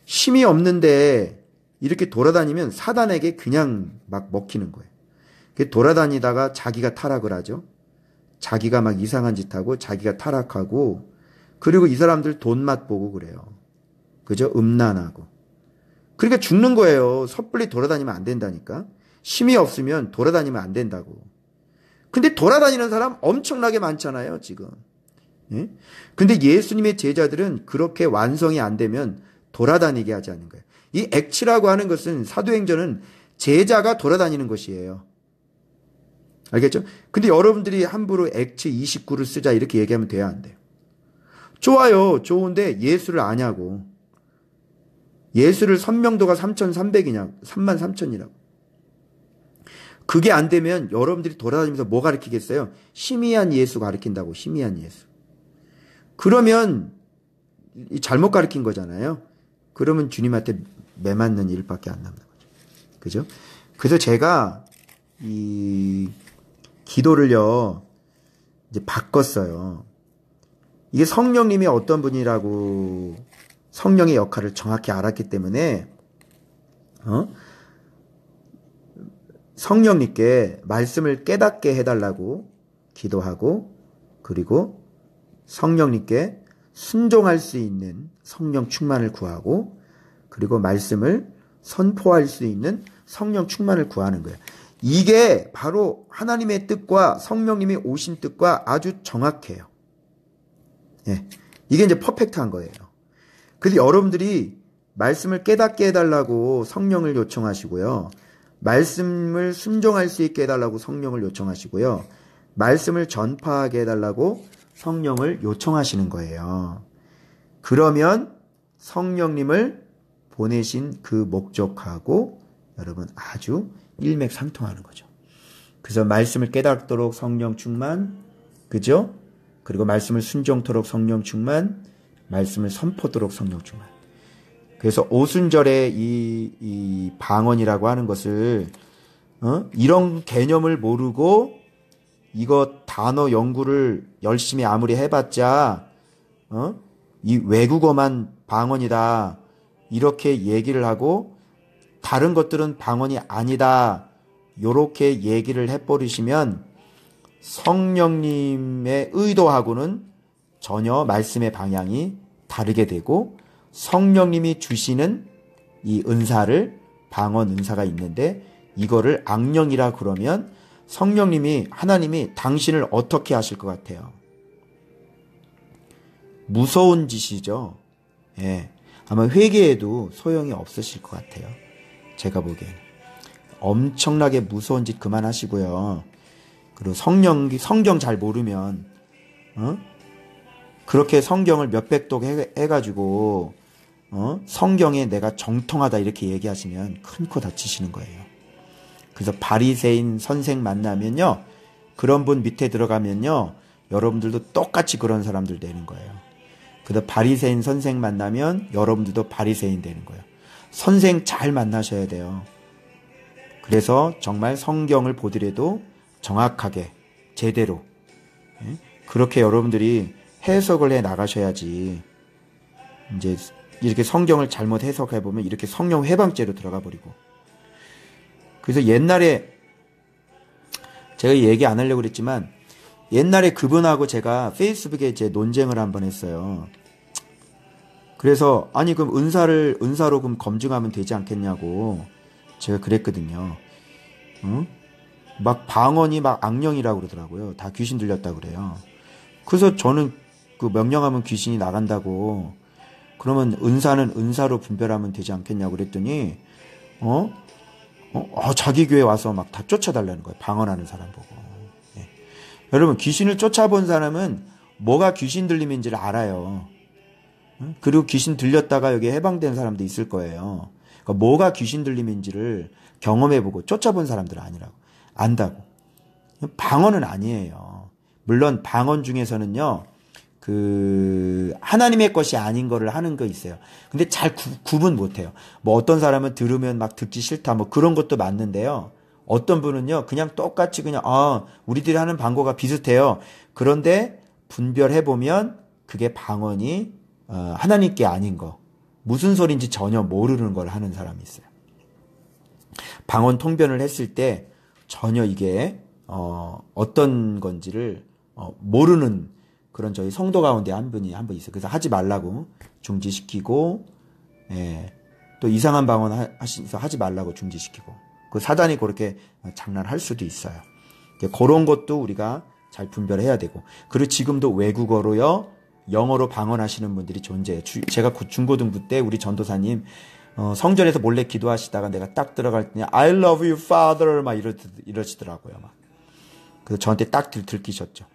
B: 힘이 없는데 이렇게 돌아다니면 사단에게 그냥 막 먹히는 거예요. 돌아다니다가 자기가 타락을 하죠. 자기가 막 이상한 짓 하고 자기가 타락하고 그리고 이 사람들 돈 맛보고 그래요. 그죠? 음란하고. 그러니까 죽는 거예요. 섣불리 돌아다니면 안 된다니까. 힘이 없으면 돌아다니면 안 된다고. 근데 돌아다니는 사람 엄청나게 많잖아요, 지금. 예? 근데 예수님의 제자들은 그렇게 완성이 안 되면 돌아다니게 하지 않는 거예요. 이 액치라고 하는 것은 사도행전은 제자가 돌아다니는 것이에요. 알겠죠? 근데 여러분들이 함부로 액치 29를 쓰자 이렇게 얘기하면 돼야 안 돼요. 좋아요. 좋은데 예수를 아냐고. 예수를 선명도가 3,300이냐 33,000이라고. 그게 안 되면 여러분들이 돌아다니면서 뭐 가르치겠어요? 희미한 예수 가르친다고, 희미한 예수. 그러면 잘못 가르친 거잖아요. 그러면 주님한테 매맞는 일밖에 안 남는 거죠. 그죠? 그래서 제가 이 기도를요, 이제 바꿨어요. 이게 성령님이 어떤 분이라고 성령의 역할을 정확히 알았기 때문에, 성령님께 말씀을 깨닫게 해달라고 기도하고, 그리고 성령님께 순종할 수 있는 성령 충만을 구하고, 그리고 말씀을 선포할 수 있는 성령 충만을 구하는 거예요. 이게 바로 하나님의 뜻과 성령님이 오신 뜻과 아주 정확해요. 예. 이게 이제 퍼펙트한 거예요. 그래서 여러분들이 말씀을 깨닫게 해달라고 성령을 요청하시고요. 말씀을 순종할 수 있게 해달라고 성령을 요청하시고요. 말씀을 전파하게 해달라고 성령을 요청하시는 거예요. 그러면 성령님을 보내신 그 목적하고 여러분 아주 일맥상통하는 거죠. 그래서 말씀을 깨닫도록 성령 충만, 그죠? 그리고 말씀을 순종토록 성령 충만, 말씀을 선포토록 성령 충만. 그래서 오순절에 이 방언이라고 하는 것을 이런 개념을 모르고 이거 단어 연구를 열심히 아무리 해봤자 이 외국어만 방언이다 이렇게 얘기를 하고 다른 것들은 방언이 아니다 요렇게 얘기를 해버리시면 성령님의 의도하고는 전혀 말씀의 방향이 다르게 되고 성령님이 주시는 이 은사를 방언 은사가 있는데 이거를 악령이라 그러면 성령님이 하나님이 당신을 어떻게 하실 것 같아요? 무서운 짓이죠. 예. 아마 회개해도 소용이 없으실 것 같아요. 제가 보기에는. 엄청나게 무서운 짓 그만하시고요. 그리고 성경 잘 모르면 그렇게 성경을 몇백 독 해가지고 성경에 내가 정통하다 이렇게 얘기하시면 큰 코 다치시는 거예요. 그래서 바리새인 선생 만나면요, 그런 분 밑에 들어가면요, 여러분들도 똑같이 그런 사람들 되는 거예요. 그래서 바리새인 선생 만나면 여러분들도 바리새인 되는 거예요. 선생 잘 만나셔야 돼요. 그래서 정말 성경을 보더라도 정확하게 제대로 그렇게 여러분들이 해석을 해 나가셔야지. 이제 이렇게 성경을 잘못 해석해 보면 이렇게 성령 회방죄로 들어가 버리고. 그래서 옛날에 제가 얘기 안 하려고 그랬지만 옛날에 그분하고 제가 페이스북에 제 논쟁을 한번 했어요. 그래서 아니 그럼 은사로 그럼 검증하면 되지 않겠냐고 제가 그랬거든요. 막 방언이 막 악령이라고 그러더라고요. 다 귀신 들렸다고 그래요. 그래서 저는 그 명령하면 귀신이 나간다고, 그러면 은사는 은사로 분별하면 되지 않겠냐고 그랬더니 자기 교회 와서 막 다 쫓아달라는 거예요. 방언하는 사람 보고. 예. 여러분 귀신을 쫓아본 사람은 뭐가 귀신 들림인지를 알아요. 그리고 귀신 들렸다가 여기 해방된 사람도 있을 거예요. 그러니까 뭐가 귀신 들림인지를 경험해보고 쫓아본 사람들은 아니라고. 안다고. 방언은 아니에요. 물론 방언 중에서는요, 그 하나님의 것이 아닌 거를 하는 거 있어요. 근데 잘 구분 못해요. 뭐 어떤 사람은 들으면 막 듣기 싫다 뭐 그런 것도 맞는데요. 어떤 분은요 그냥 똑같이 그냥 우리들이 하는 방법과 비슷해요. 그런데 분별해보면 그게 방언이 하나님께 아닌 거, 무슨 소리인지 전혀 모르는 걸 하는 사람이 있어요. 방언 통변을 했을 때 전혀 이게 어떤 건지를 모르는 그런 저희 성도 가운데 한 분 있어요. 그래서 하지 말라고 중지시키고, 또 이상한 방언 하시면서 하지 말라고 중지시키고, 그 사단이 그렇게 장난할 수도 있어요. 그런 것도 우리가 잘 분별해야 되고, 그리고 지금도 외국어로요, 영어로 방언하시는 분들이 존재해요. 제가 중고등부 때 우리 전도사님 성전에서 몰래 기도하시다가 내가 딱 들어갈 때 I love you father 막 이러시더라고요. 막. 그래서 저한테 딱 들키셨죠.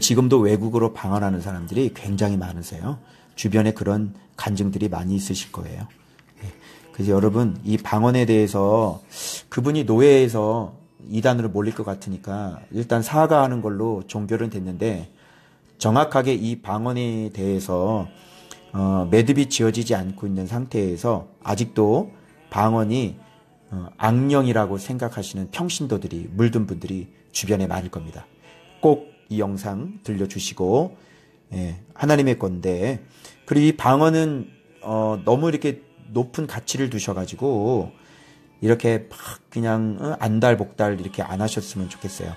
B: 지금도 외국어로 방언하는 사람들이 굉장히 많으세요. 주변에 그런 간증들이 많이 있으실 거예요. 그래서 여러분 이 방언에 대해서 그분이 노예에서 이단으로 몰릴 것 같으니까 일단 사과하는 걸로 종결은 됐는데, 정확하게 이 방언에 대해서 매듭이 지어지지 않고 있는 상태에서 아직도 방언이 악령이라고 생각하시는 평신도들이, 물든 분들이 주변에 많을 겁니다. 꼭 이 영상 들려주시고, 하나님의 건데, 그리고 이 방언은 너무 이렇게 높은 가치를 두셔가지고 이렇게 막 그냥 안달복달 이렇게 안 하셨으면 좋겠어요.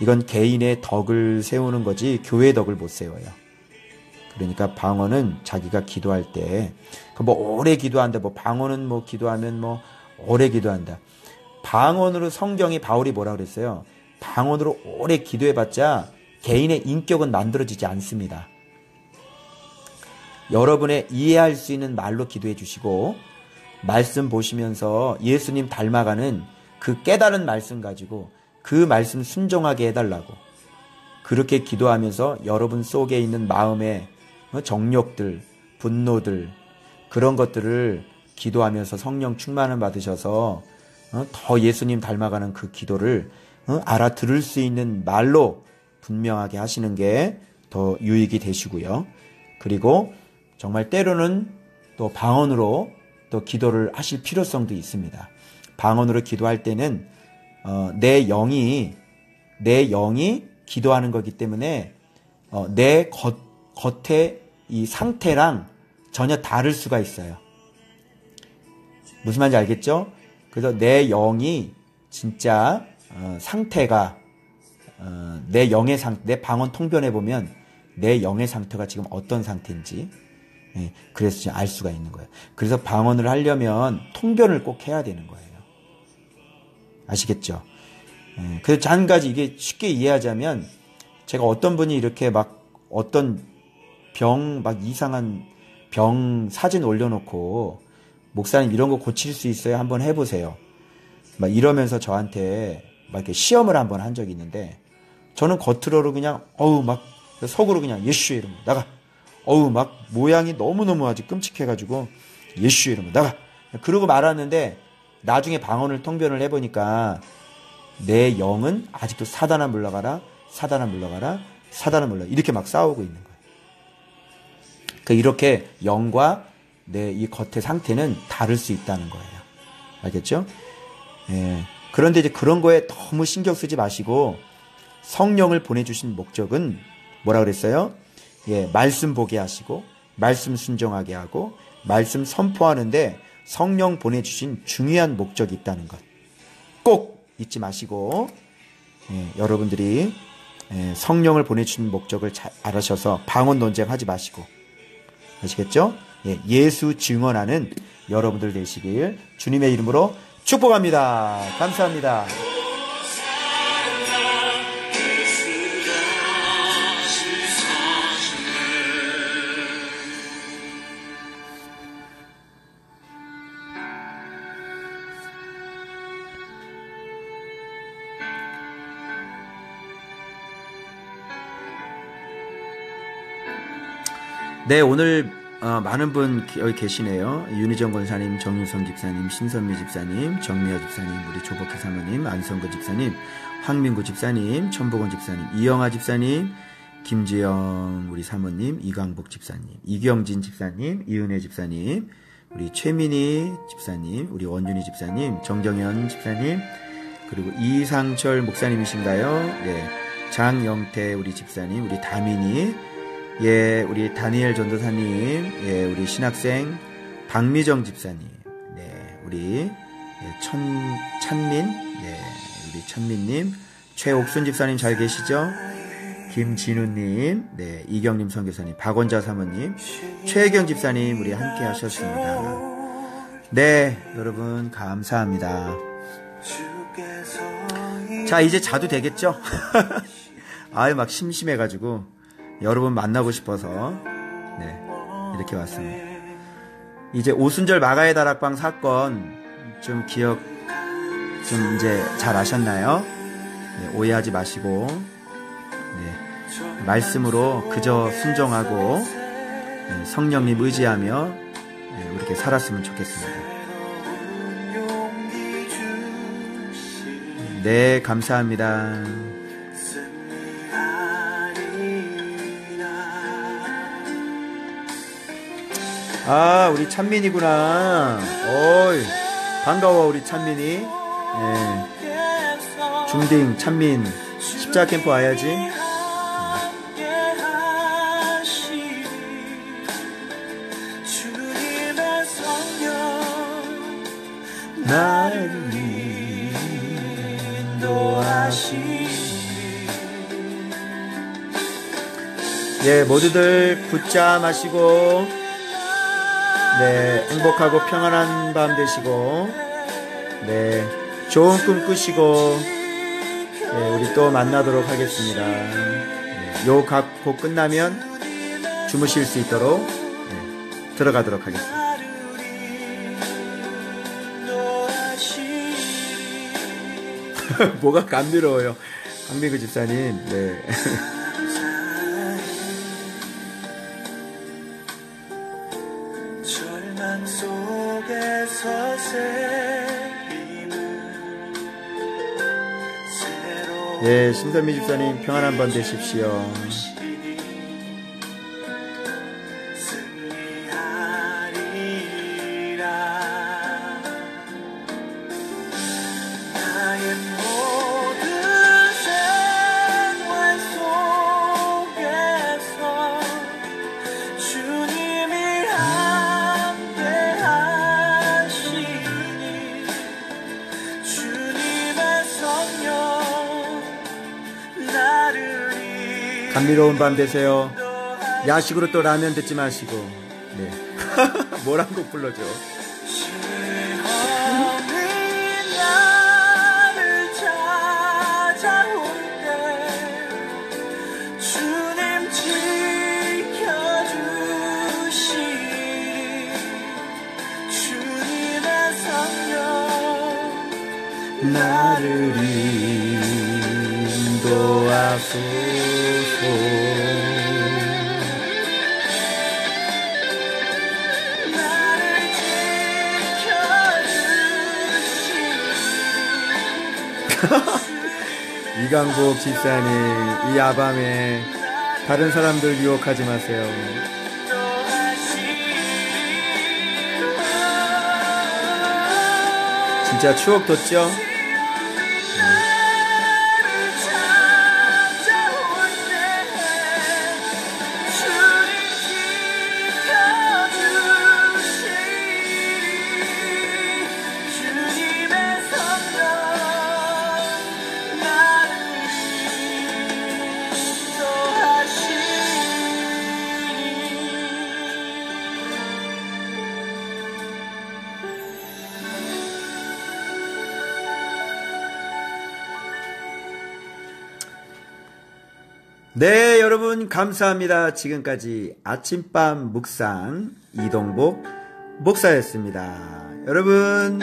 B: 이건 개인의 덕을 세우는 거지 교회의 덕을 못 세워요. 그러니까 방언은 자기가 기도할 때 뭐 오래 기도한다, 뭐 방언은 뭐 기도하면 뭐 오래 기도한다. 방언으로 성경이 바울이 뭐라 그랬어요? 방언으로 오래 기도해봤자 개인의 인격은 만들어지지 않습니다. 여러분의 이해할 수 있는 말로 기도해 주시고, 말씀 보시면서 예수님 닮아가는 그 깨달은 말씀 가지고 그 말씀 순종하게 해달라고, 그렇게 기도하면서 여러분 속에 있는 마음의 정욕들, 분노들, 그런 것들을 기도하면서 성령 충만을 받으셔서 더 예수님 닮아가는 그 기도를 알아들을 수 있는 말로 분명하게 하시는 게 더 유익이 되시고요. 그리고 정말 때로는 또 방언으로 또 기도를 하실 필요성도 있습니다. 방언으로 기도할 때는 내 영이 기도하는 거기 때문에 내 겉의 이 상태랑 전혀 다를 수가 있어요. 무슨 말인지 알겠죠? 그래서 내 영이 진짜 상태가 내 영의 상태, 내 방언 통변해 보면 내 영의 상태가 지금 어떤 상태인지, 그래서 알 수가 있는 거예요. 그래서 방언을 하려면 통변을 꼭 해야 되는 거예요. 아시겠죠? 그래서 한 가지 이게 쉽게 이해하자면, 제가 어떤 분이 이렇게 막 어떤 막 이상한 병 사진 올려놓고, 목사님 이런 거 고칠 수 있어요? 한번 해보세요. 막 이러면서 저한테 막 이렇게 시험을 한번 한 적이 있는데, 저는 겉으로 그냥 막 속으로 그냥 예수 이름 나가. 막 모양이 너무너무 아주 끔찍해가지고 예수 이름 나가. 그러고 말았는데, 나중에 방언을 통변을 해보니까 내 영은 아직도 사단아 물러가라, 사단아 물러가라, 사단아 물러가라, 이렇게 막 싸우고 있는 거예요. 이렇게 영과 내 이 겉의 상태는 다를 수 있다는 거예요. 알겠죠? 그런데 이제 그런 거에 너무 신경 쓰지 마시고, 성령을 보내주신 목적은 뭐라 그랬어요? 말씀 보게 하시고, 말씀 순종하게 하고, 말씀 선포하는데 성령 보내주신 중요한 목적이 있다는 것 꼭 잊지 마시고, 여러분들이 성령을 보내주신 목적을 잘 알으셔서 방언 논쟁하지 마시고, 아시겠죠? 예수 증언하는 여러분들 되시길 주님의 이름으로 축복합니다. 감사합니다. 네, 오늘 많은 분 여기 계시네요. 윤희정 권사님, 정유성 집사님, 신선미 집사님, 정미아 집사님, 우리 조복희 사모님, 안성근 집사님, 황민구 집사님, 천복원 집사님, 이영아 집사님, 김지영 우리 사모님, 이강복 집사님, 이경진 집사님, 이은혜 집사님, 우리 최민희 집사님, 우리 원윤희 집사님, 정정현 집사님, 그리고 이상철 목사님이신가요? 네, 장영태 우리 집사님, 우리 다민이, 우리 다니엘 전도사님, 우리 신학생 박미정 집사님, 우리 찬민, 우리 찬민님, 최옥순 집사님 잘 계시죠? 김진우님, 이경림 선교사님, 박원자 사모님, 최혜경 집사님 우리 함께 하셨습니다. 네, 여러분 감사합니다. 자, 이제 자도 되겠죠? 아유, 막 심심해가지고 여러분 만나고 싶어서 이렇게 왔습니다. 이제 오순절 마가의 다락방 사건 좀 기억 좀 이제 잘 아셨나요? 오해하지 마시고 말씀으로 그저 순종하고 성령님 의지하며 이렇게 살았으면 좋겠습니다. 네, 감사합니다. 아, 우리 찬민이구나. 어이, 반가워, 우리 찬민이. 예. 중딩, 찬민. 십자가 캠프 와야지. 나를 인도하시니. 예, 모두들 붙자 마시고, 네, 행복하고 평안한 밤 되시고, 네, 좋은 꿈 꾸시고, 네, 우리 또 만나도록 하겠습니다. 네, 요 곡 끝나면 주무실 수 있도록 네, 들어가도록 하겠습니다. 뭐가 감미로워요, 강민구 집사님. 네.
A: 절망 속에서
B: 예, 신선미 집사님 평안한 밤 되십시오. 감미로운 밤 되세요. 야식으로 또 라면 듣지 마시고. 네. 뭘 한 곡 불러줘. 나를 인도하소서. 이강복 집사님, 이 야밤에 다른 사람들 유혹하지 마세요. 진짜 추억 돋죠? 네, 여러분 감사합니다. 지금까지 아침밤 묵상 이동복 목사였습니다. 여러분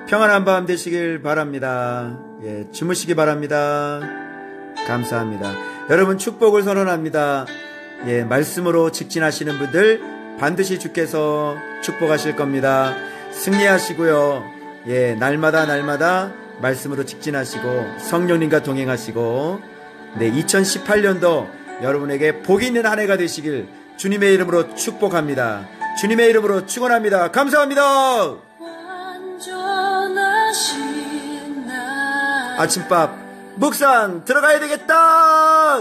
B: 평안한 밤 되시길 바랍니다. 예, 주무시기 바랍니다. 감사합니다. 여러분 축복을 선언합니다. 예, 말씀으로 직진하시는 분들 반드시 주께서 축복하실 겁니다. 승리하시고요. 예, 날마다 말씀으로 직진하시고 성령님과 동행하시고, 네, 2018년도 여러분에게 복이 있는 한 해가 되시길 주님의 이름으로 축복합니다. 주님의 이름으로 축원합니다. 감사합니다. 아침밥 묵상 들어가야 되겠다.